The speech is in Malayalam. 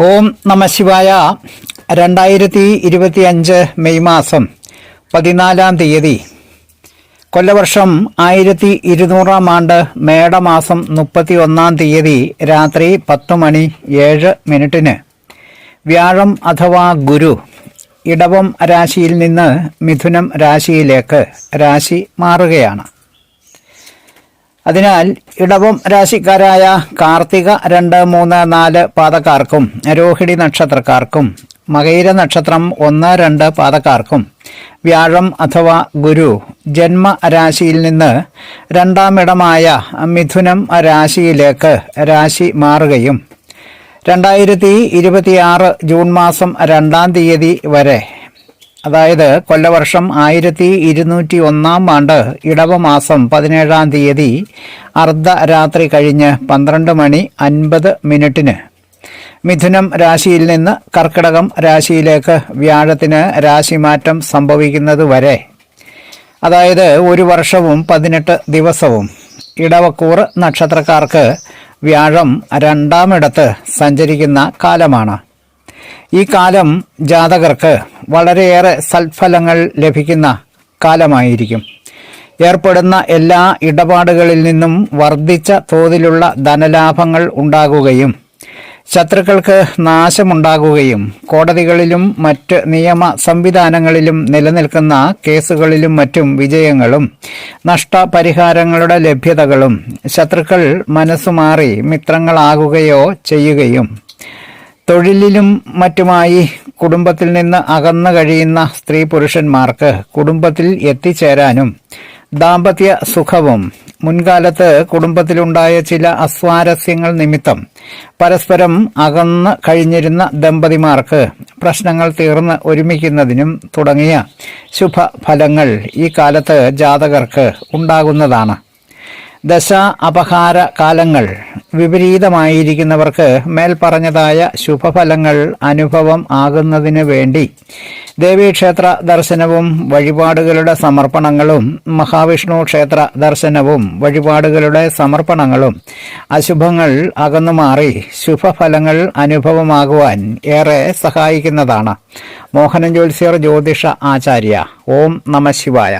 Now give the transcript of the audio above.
ഓം നമ ശിവായ. 2025 മെയ് മാസം 14 തീയതി, കൊല്ലവർഷം 1200 ആണ്ട്, മേടമാസം 31 തീയതി രാത്രി 10:07 വ്യാഴം അഥവാ ഗുരു ഇടവം രാശിയിൽ നിന്ന് മിഥുനം രാശിയിലേക്ക് രാശി മാറുകയാണ്. അതിനാൽ ഇടവം രാശിക്കാരായ കാർത്തിക 2, 3, 4 പാദക്കാർക്കും രോഹിണി നക്ഷത്രക്കാർക്കും മകയിര നക്ഷത്രം 1, 2 പാദക്കാർക്കും വ്യാഴം അഥവാ ഗുരു ജന്മരാശിയിൽ നിന്ന് 2ാം ഇടമായ മിഥുനം രാശിയിലേക്ക് രാശി മാറുകയും 2026 ജൂൺ മാസം 2 തീയതി വരെ, അതായത് കൊല്ലവർഷം 1201 ആണ്ട്, ഇടവമാസം 17 തീയതി അർദ്ധരാത്രി കഴിഞ്ഞ് 12:50 മിഥുനം രാശിയിൽ നിന്ന് കർക്കിടകം രാശിയിലേക്ക് വ്യാഴത്തിന് രാശിമാറ്റം സംഭവിക്കുന്നതുവരെ, അതായത് 1 വർഷവും 18 ദിവസവും ഇടവക്കൂർ നക്ഷത്രക്കാർക്ക് വ്യാഴം 2ാം ഇടത്ത് സഞ്ചരിക്കുന്ന കാലമാണ്. ഈ കാലം ജാതകർക്ക് വളരെയേറെ സൽഫലങ്ങൾ ലഭിക്കുന്ന കാലമായിരിക്കും. ഏർപ്പെടുന്ന എല്ലാ ഇടപാടുകളിൽ നിന്നും വർദ്ധിച്ച തോതിലുള്ള ധനലാഭങ്ങൾ ഉണ്ടാകുകയും ശത്രുക്കൾക്ക് നാശമുണ്ടാകുകയും കോടതികളിലും മറ്റ് നിയമ സംവിധാനങ്ങളിലും നിലനിൽക്കുന്ന കേസുകളിലും മറ്റും വിജയങ്ങളും നഷ്ടപരിഹാരങ്ങളുടെ ലഭ്യതകളും ശത്രുക്കൾ മനസ്സുമാറി മിത്രങ്ങളാകുകയോ ചെയ്യുകയും തൊഴിലിലും മറ്റുമായി കുടുംബത്തിൽ നിന്ന് അകന്നു കഴിയുന്ന സ്ത്രീ പുരുഷന്മാർക്ക് കുടുംബത്തിൽ എത്തിച്ചേരാനും ദാമ്പത്യ സുഖവും മുൻകാലത്ത് കുടുംബത്തിലുണ്ടായ ചില അസ്വാരസ്യങ്ങൾ നിമിത്തം പരസ്പരം അകന്നു കഴിഞ്ഞിരുന്ന ദമ്പതിമാർക്ക് പ്രശ്നങ്ങൾ തീർന്ന് ഒരുമിക്കുന്നതിനും തുടങ്ങിയ ശുഭഫലങ്ങൾ ഈ കാലത്ത് ജാതകർക്ക് ഉണ്ടാകുന്നതാണ്. ദശ അപഹാര കാലങ്ങൾ വിപരീതമായിരിക്കുന്നവർക്ക് മേൽപ്പറഞ്ഞതായ ശുഭഫലങ്ങൾ അനുഭവം ആകുന്നതിന് വേണ്ടി ദേവീക്ഷേത്ര ദർശനവും വഴിപാടുകളുടെ സമർപ്പണങ്ങളും മഹാവിഷ്ണു ക്ഷേത്ര ദർശനവും വഴിപാടുകളുടെ സമർപ്പണങ്ങളും അശുഭങ്ങൾ അകന്നുമാറി ശുഭഫലങ്ങൾ അനുഭവമാകുവാൻ ഏറെ സഹായിക്കുന്നതാണ്. മോഹനൻ ജ്യോത്സ്യർ ജ്യോതിഷ ആചാര്യ. ഓം നമ ശിവായ.